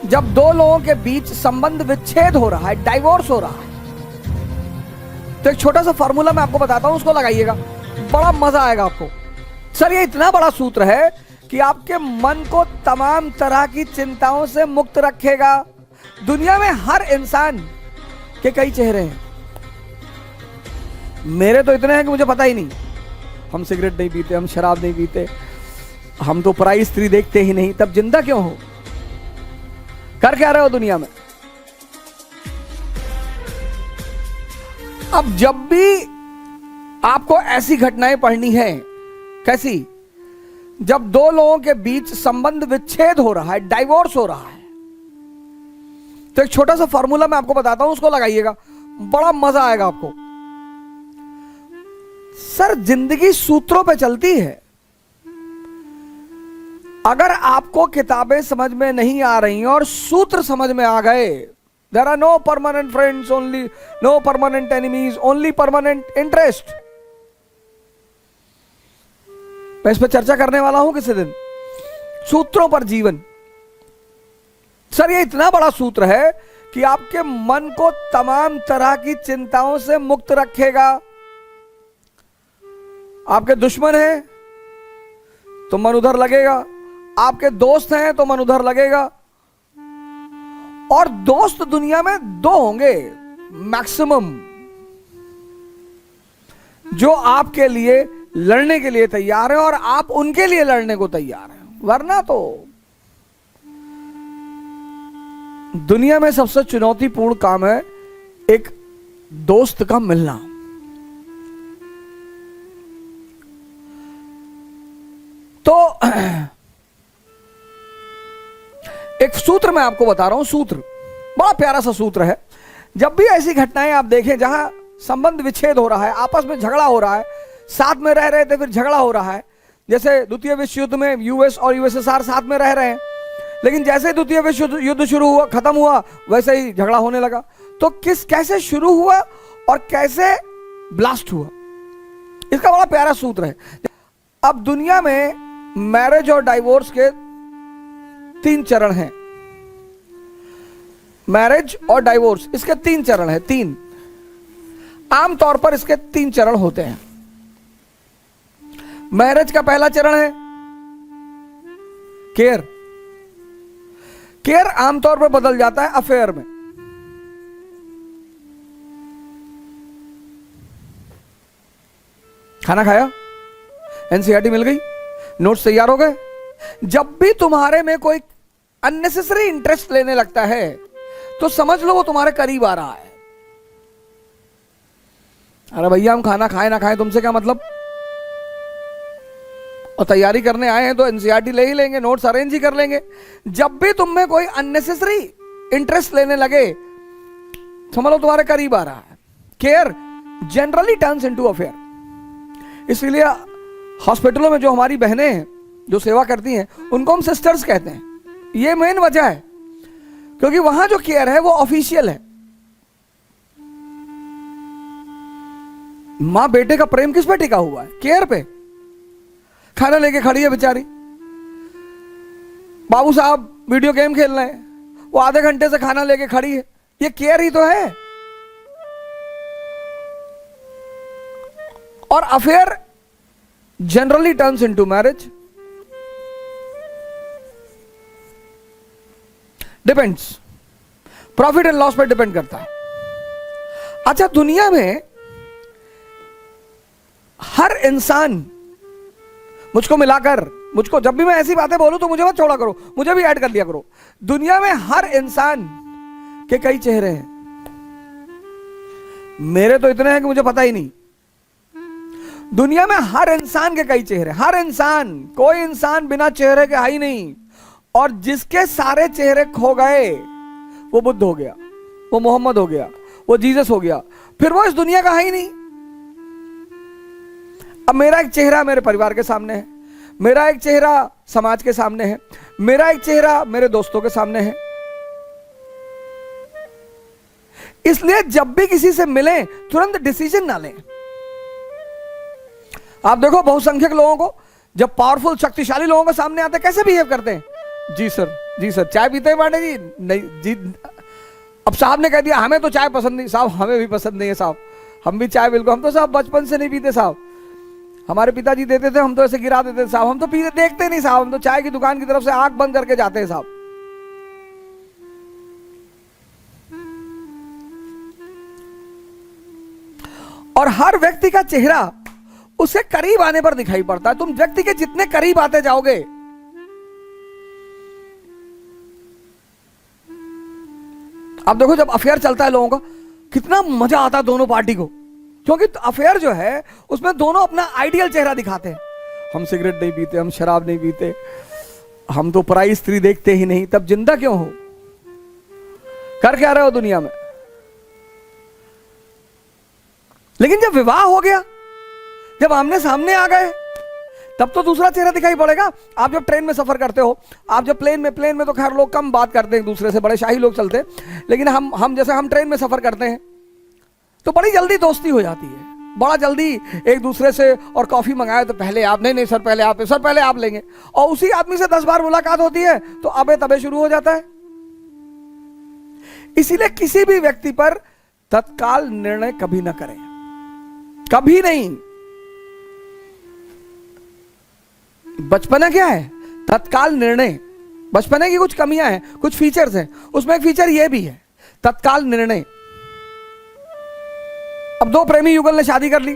जब दो लोगों के बीच संबंध विच्छेद हो रहा है, डाइवोर्स हो रहा है, तो एक छोटा सा फॉर्मूला मैं आपको बताता हूं, उसको लगाइएगा, बड़ा मजा आएगा आपको। सर ये इतना बड़ा सूत्र है कि आपके मन को तमाम तरह की चिंताओं से मुक्त रखेगा। दुनिया में हर इंसान के कई चेहरे हैं। मेरे तो इतने हैं कि मुझे पता ही नहीं। हम सिगरेट नहीं पीते, हम शराब नहीं पीते, हम तो पराई स्त्री देखते ही नहीं। तब जिंदा क्यों हो? कर क्या रहे हो दुनिया में? अब जब भी आपको ऐसी घटनाएं पढ़नी है, कैसी? जब दो लोगों के बीच संबंध विच्छेद हो रहा है, डाइवोर्स हो रहा है, तो एक छोटा सा फॉर्मूला मैं आपको बताता हूं, उसको लगाइएगा, बड़ा मजा आएगा आपको। सर जिंदगी सूत्रों पे चलती है। अगर आपको किताबें समझ में नहीं आ रही और सूत्र समझ में आ गए, there are no permanent friends, only no permanent enemies, only permanent interest. मैं इस पर चर्चा करने वाला हूं किसी दिन, सूत्रों पर जीवन। सर ये इतना बड़ा सूत्र है कि आपके मन को तमाम तरह की चिंताओं से मुक्त रखेगा। आपके दुश्मन हैं तो मन उधर लगेगा, आपके दोस्त हैं तो मन उधर लगेगा। और दोस्त दुनिया में दो होंगे मैक्सिमम, जो आपके लिए लड़ने के लिए तैयार है और आप उनके लिए लड़ने को तैयार हैं। वरना तो दुनिया में सबसे चुनौतीपूर्ण काम है एक दोस्त का मिलना। तो एक सूत्र मैं आपको बता रहा हूं, सूत्र बड़ा प्यारा सा सूत्र है। जब भी ऐसी घटनाएं आप देखें जहां संबंध विच्छेद हो रहा है, आपस में झगड़ा हो रहा है, साथ में रह रहे थे फिर झगड़ा हो रहा है, जैसे द्वितीय विश्व युद्ध में यूएस और यूएसएसआर साथ में रह रहे हैं, लेकिन जैसे द्वितीय विश्व युद्ध शुरू हुआ, खत्म हुआ, वैसे ही झगड़ा होने लगा। तो कैसे शुरू हुआ और कैसे ब्लास्ट हुआ, इसका बड़ा प्यारा सूत्र है। अब दुनिया में मैरिज और डाइवोर्स के 3 चरण हैं। मैरिज और डाइवोर्स, इसके 3 चरण हैं। 3 आमतौर पर इसके 3 चरण होते हैं। मैरिज का पहला चरण है केयर। केयर आमतौर पर बदल जाता है अफेयर में। खाना खाया, एनसीईआरटी मिल गई, नोट्स तैयार हो गए। जब भी तुम्हारे में कोई अननेसेसरी इंटरेस्ट लेने लगता है तो समझ लो वो तुम्हारे करीब आ रहा है। अरे भैया हम खाना खाए ना खाए तुमसे क्या मतलब, और तैयारी करने आए हैं तो एनसीईआरटी ले ही लेंगे, नोट्स अरेंज ही कर लेंगे। जब भी तुम में कोई अननेसेसरी इंटरेस्ट लेने लगे समझ लो तुम्हारे करीब आ रहा है। Care generally turns into affair. इसलिए हॉस्पिटलों में जो हमारी बहनें हैं जो सेवा करती हैं उनको हम सिस्टर्स कहते हैं। ये मेन वजह है, क्योंकि वहां जो केयर है वो ऑफिशियल है। मां बेटे का प्रेम किस पे टिका हुआ है? केयर पे। खाना लेके खड़ी है बेचारी, बाबू साहब वीडियो गेम खेल रहे हैं, वो आधे घंटे से खाना लेके खड़ी है। ये केयर ही तो है। और affair generally turns into marriage. Depends, profit and loss पर डिपेंड करता है। अच्छा दुनिया में हर इंसान, मुझको मिलाकर, मुझको जब भी मैं ऐसी बातें बोलूं तो मुझे मत छोड़ा करो, मुझे भी ऐड कर लिया करो। दुनिया में हर इंसान के कई चेहरे हैं। मेरे तो इतने हैं कि मुझे पता ही नहीं। दुनिया में हर इंसान के कई चेहरे, हर इंसान, कोई इंसान बिना चेहरे के है ही नहीं। और जिसके सारे चेहरे खो गए वो बुद्ध हो गया, वो मोहम्मद हो गया, वो जीसस हो गया, फिर वो इस दुनिया का है ही नहीं। अब मेरा एक चेहरा मेरे परिवार के सामने है, मेरा एक चेहरा समाज के सामने है, मेरा एक चेहरा मेरे दोस्तों के सामने है। इसलिए जब भी किसी से मिलें तुरंत डिसीजन ना लें। आप देखो बहुसंख्यक लोगों को जब पावरफुल शक्तिशाली लोगों के सामने आते कैसे बिहेव करते हैं, जी सर, जी सर। चाय पीते हैं पांडे जी? नहीं जी। अब साहब ने कह दिया हमें तो चाय पसंद नहीं। साहब हमें भी पसंद नहीं है साहब, हम भी चाय बिल्कुल, हम तो साहब बचपन से नहीं पीते साहब। हमारे पिताजी देते थे, हम तो ऐसे गिरा देते थे साहब, हम तो पीते देखते नहीं साहब, हम तो चाय की दुकान की तरफ से आंख बंद करके जाते हैं साहब। और हर व्यक्ति का चेहरा उसके करीब आने पर दिखाई पड़ता है। तुम व्यक्ति के जितने करीब आते जाओगे, आप देखो जब अफेयर चलता है लोगों का, कितना मजा आता है दोनों पार्टी को, क्योंकि अफेयर जो है उसमें दोनों अपना आइडियल चेहरा दिखाते हैं। हम सिगरेट नहीं पीते, हम शराब नहीं पीते, हम तो पराई स्त्री देखते ही नहीं। तब जिंदा क्यों हो? कर क्या रहे हो दुनिया में? लेकिन जब विवाह हो गया, जब आमने सामने आ गए, तब तो दूसरा चेहरा दिखाई पड़ेगा। आप जब ट्रेन में सफर करते हो, आप जब प्लेन में तो खैर लोग कम बात करते हैं एक दूसरे से, बड़े शाही लोग चलते हैं। लेकिन हम जैसे हम ट्रेन में सफर करते हैं तो बड़ी जल्दी दोस्ती हो जाती है, बड़ा जल्दी एक दूसरे से। और कॉफी मंगाए तो पहले आप, नहीं सर पहले आप, सर पहले आप लेंगे। और उसी आदमी से 10 बार मुलाकात होती है तो अबे तबे शुरू हो जाता है। इसीलिए किसी भी व्यक्ति पर तत्काल निर्णय कभी ना करें, कभी नहीं। बचपना क्या है? तत्काल निर्णय। बचपने की कुछ कमियां हैं, कुछ फीचर्स हैं, उसमें एक फीचर यह भी है, तत्काल निर्णय। अब दो प्रेमी युगल ने शादी कर ली,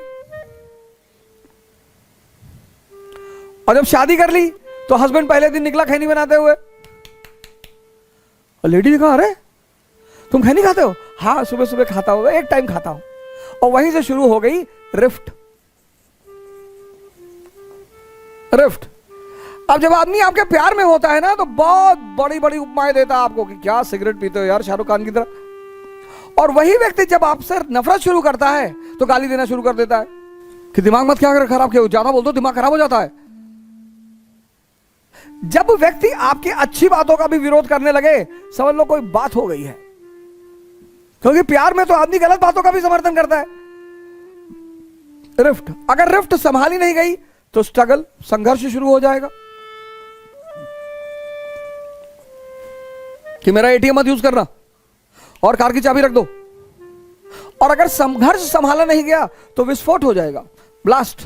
और जब शादी कर ली तो हस्बैंड पहले दिन निकला खैनी बनाते हुए, और लेडी ने कहा अरे तुम खैनी खाते हो? हाँ सुबह सुबह खाता हूं, एक टाइम खाता हूं। और वहीं से शुरू हो गई रिफ्ट। रिफ्ट। अब जब आदमी आपके प्यार में होता है ना, तो बहुत बड़ी बड़ी उपमाएं देता है आपको कि क्या सिगरेट पीते हो यार शाहरुख खान की तरह। और वही व्यक्ति जब आपसे नफरत शुरू करता है तो गाली देना शुरू कर देता है कि दिमाग मत क्या खराब किया, ज्यादा बोल दो दिमाग खराब हो जाता है। जब व्यक्ति आपकी अच्छी बातों का भी विरोध करने लगे, समझ लो कोई बात हो गई है। क्योंकि प्यार में तो आदमी गलत बातों का भी समर्थन करता है। रिफ्ट, अगर रिफ्ट संभाली नहीं गई तो स्ट्रगल, संघर्ष शुरू हो जाएगा कि मेरा एटीएम मत यूज करना और कार की चाबी रख दो। और अगर संघर्ष संभाला नहीं गया तो विस्फोट हो जाएगा, ब्लास्ट।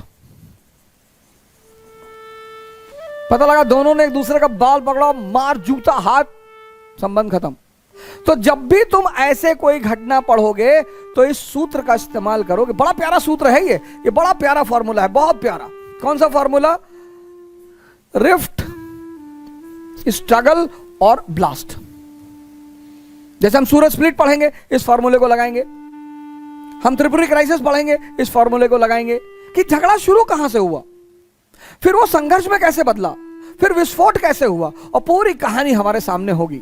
पता लगा दोनों ने एक दूसरे का बाल पकड़ा, मार, जूता, हाथ, संबंध खत्म। तो जब भी तुम ऐसे कोई घटना पढ़ोगे तो इस सूत्र का इस्तेमाल करोगे। बड़ा प्यारा सूत्र है ये बड़ा प्यारा फॉर्मूला है, बहुत प्यारा। कौन सा फॉर्मूला? रिफ्ट, स्ट्रगल और ब्लास्ट। जैसे हम सूरज स्प्लिट पढ़ेंगे, इस फॉर्मूले को लगाएंगे। हम त्रिपुरी क्राइसिस पढ़ेंगे, इस फॉर्मूले को लगाएंगे कि झगड़ा शुरू कहां से हुआ, फिर वो संघर्ष में कैसे बदला, फिर विस्फोट कैसे हुआ, और पूरी कहानी हमारे सामने होगी।